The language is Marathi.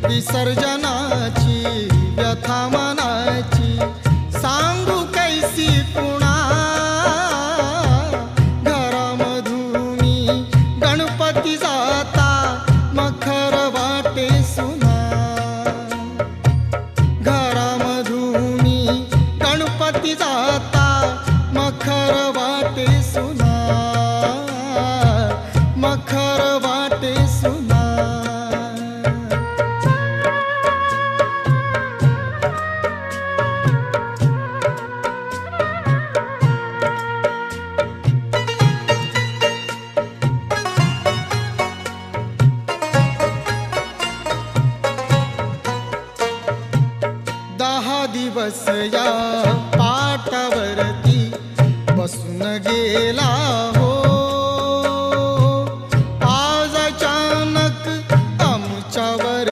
विसर्जनाची व्यथा मनाची सांगू कैसी पुणा। घरामधूनी गणपती जाता मखर वाटे सुना। घरामधूनी गणपती जाता मखर वाटे सुना। मखर वाटे सुना। दहा दिवस या पाटावरती बसून गेला